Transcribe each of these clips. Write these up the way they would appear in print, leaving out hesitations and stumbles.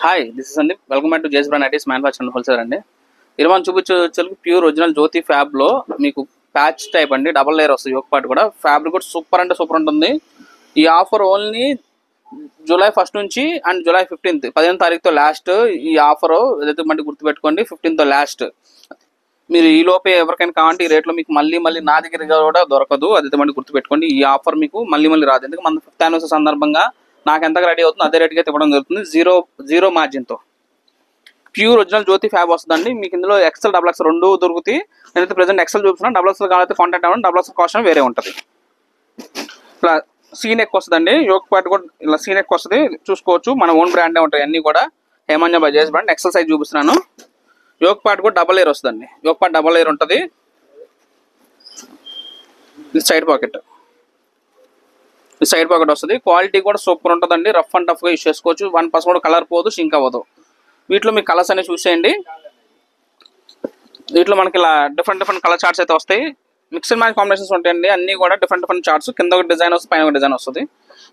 Hi this is అండి welcome back to జేస్ brand ITs manufacturing wholesale అండి. ఇది మనం చూపించే ప్యూర్ ఒరిజినల్ జ్యోతి ఫ్యాబ్లో మీకు ప్యాచ్ టైప్ అండి, డబల్ లేయర్ వస్తుంది. ఒక పార్ట్ కూడా ఫ్యాబ్రిక్ కూడా సూపర్ అంటే సూపర్ ఉంటుంది. ఈ ఆఫర్ ఓన్లీ జూలై 1 నుంచి అండ్ జూలై 15th 15వ తారీఖుతో లాస్ట్. ఈ ఆఫర్ ఏదైతే మళ్ళీ గుర్తుపెట్టుకోండి, 15th లాస్ట్. మీరు ఈ లోపే ఎవరికైనా కావాలంటే ఈ రేట్లో మీకు మళ్ళీ నా దగ్గర కూడా దొరకదు. అదైతే మళ్ళీ గుర్తుపెట్టుకోండి. ఈ ఆఫర్ మీకు మళ్ళీ రాదు. ఎందుకంటే మన 5th anniversary సందర్భంగా నాకు ఎంతగా రెడీ అవుతుంది అదే రేట్కి అయితే ఇవ్వడం జరుగుతుంది. జీరో మార్జిన్తో ప్యూర్ ఒరిజినల్ జ్యోతి ఫ్యాబ్ వస్తుందండి. మీకు ఇందులో XL, XXL రెండు దొరుకుతాయి. నేనైతే ప్రెసెంట్ XL చూపిస్తున్నాను. XXL కావాలంటే కాంటాక్ట్ అవ్వండి. XXL కాస్ట్ వేరే ఉంటుంది. ఇట్లా సీన్ ఎక్కువ వస్తుందండి. యోక్ పార్ట్ కూడా ఇలా సీన్ ఎక్కువ వస్తుంది, చూసుకోవచ్చు. మన ఓన్ బ్రాండే ఉంటాయి అన్నీ కూడా. హేమంజ బై జేస్ బ్రాండ్. XL సైజ్ చూపిస్తున్నాను. యోక్ పార్ట్ కూడా డబల్ లేయర్ వస్తుందండి. యోక్ పార్ట్ డబల్ లేయర్ ఉంటుంది. ఇది సైడ్ పాకెట్ వస్తుంది. క్వాలిటీ కూడా సూపర్ ఉంటుందండి. రఫ్ అండ్ టఫ్గా యూస్ చేసుకోవచ్చు. 1% కూడా కలర్ పోదు, షింక్ అవ్వదు. వీటిలో మీకు కలర్స్ అనేవి చూసేయండి. వీటిలో మనకి ఇలా డిఫరెంట్ కలర్ చార్ట్స్ అయితే వస్తాయి. మిక్స్ అండ్ మ్యాచ్ కాంబినేషన్స్ ఉంటాయండి. అన్ని కూడా డిఫరెంట్ చార్ట్స్. కింద ఒక డిజైన్ వస్తుంది, పైన ఒక డిజైన్ వస్తుంది.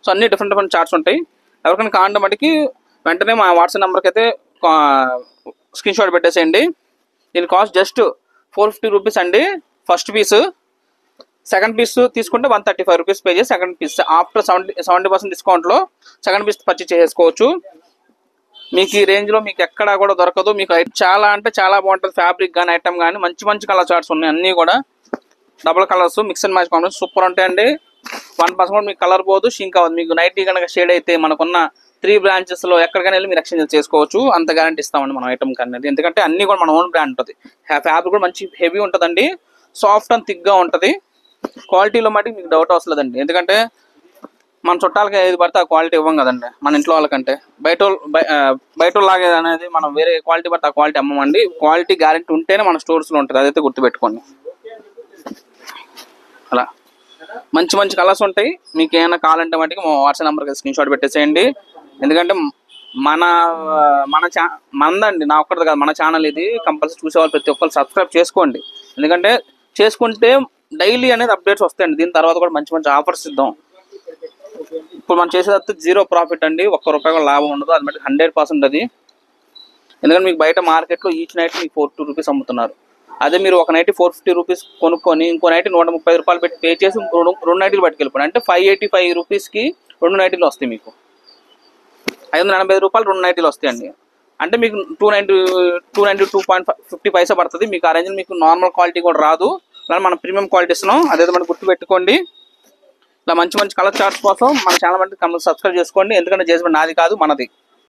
సో అన్ని డిఫరెంట్ చార్ట్స్ ఉంటాయి. ఎవరికైనా కావాలంటే మటుకి వెంటనే మా వాట్సాప్ నెంబర్కి అయితే స్క్రీన్ షాట్ పెట్టేసేయండి. దీని కాస్ట్ జస్ట్ 450 రూపీస్ అండి ఫస్ట్ పీస్. సెకండ్ పీస్ తీసుకుంటే 135 రూపీస్ పే చేసి సెకండ్ పీస్ ఆఫ్టర్ 70% డిస్కౌంట్లో సెకండ్ పీస్ పర్చేస్ చేసుకోవచ్చు. మీకు ఈ రేంజ్లో మీకు ఎక్కడా కూడా దొరకదు. మీకు చాలా అంటే చాలా బాగుంటుంది. ఫ్యాబ్రిక్ కానీ ఐటమ్ కానీ మంచి కలర్ చార్ట్స్ ఉన్నాయి. అన్నీ కూడా double colours mix and match combination super ఉంటాయండి. 1% కూడా మీకు కలర్ పోదు, షింక్ అవ్వదు. మీకు నైటీ కనుక షేడ్ అయితే మనకున్న 3 బ్రాంచెస్లో ఎక్కడికైనా వెళ్ళి మీరు ఎక్స్చేంజ్ చేసుకోవచ్చు. అంత గ్యారంటీ ఇస్తామండి మనం ఐటమ్ కానీ. ఎందుకంటే అన్నీ కూడా మన ఓన్ బ్రాండ్ ఉంటుంది. ఫ్యాబ్రిక్ కూడా మంచి హెవీ ఉంటుందండి. సాఫ్ట్ అండ్ థిక్గా ఉంటుంది. క్వాలిటీలో మటుకు మీకు డౌట్ వస్తుందండి. ఎందుకంటే మన చుట్టాలకి ఏది పడితే ఆ క్వాలిటీ ఇవ్వం కదండి. మన ఇంట్లో వాళ్ళకంటే బయట లాగే అనేది మనం వేరే క్వాలిటీ పడితే ఆ క్వాలిటీ అమ్మమండి. క్వాలిటీ గ్యారెంటీ ఉంటేనే మన స్టోర్స్లో ఉంటుంది. అదైతే గుర్తుపెట్టుకోండి. అలా మంచి కలర్స్ ఉంటాయి. మీకు ఏమైనా కావాలంటే మటుకు మా వాట్సాప్ నెంబర్కి స్క్రీన్ షాట్ పెట్టేసేయండి. ఎందుకంటే మనదండి, నా ఒక్కరిది కాదు, మన ఛానల్ ఇది. కంపల్సరీ చూసేవాళ్ళు ప్రతి ఒక్కరు సబ్స్క్రైబ్ చేసుకోండి. ఎందుకంటే చేసుకుంటే డైలీ అనేది అప్డేట్స్ వస్తాయండి. దీని తర్వాత కూడా మంచి ఆఫర్స్ ఇద్దాం. ఇప్పుడు మనం చేసేది 0 ప్రాఫిట్ అండి. ₹1 కూడా లాభం ఉండదు. అది మళ్ళీ 100% అది. ఎందుకంటే మీకు బయట మార్కెట్లో ఈచ్ నైట్ మీకు 42 రూపీస్ అమ్ముతున్నారు. అదే మీరు ఒక నైట్ 450 రూపీస్ కొనుక్కొని ఇంకో నైట్ 130 రూపాయలు పెట్టి పే చేసి రెండు నైట్లు పట్టుకెళ్ళిపోండి. అంటే 585 రూపీస్కి 2 నైట్లు వస్తాయి. మీకు 585 రూపాయలు 2 నైట్లు వస్తాయండి. అంటే మీకు 292.50 పైసా పడుతుంది. మీకు ఆ రేంజ్ మీకు నార్మల్ క్వాలిటీ కూడా రాదు. అలా మనం ప్రీమియం క్వాలిటీ ఇస్తున్నాం. అదేదో మనం గుర్తుపెట్టుకోండి. ఇలా మంచి కలర్ చార్ట్స్ కోసం మన ఛానల్ అంటే కంపల్సరీ సబ్స్క్రైబ్ చేసుకోండి. ఎందుకంటే జేస్ బ్రాండ్ నాది కాదు, మనది.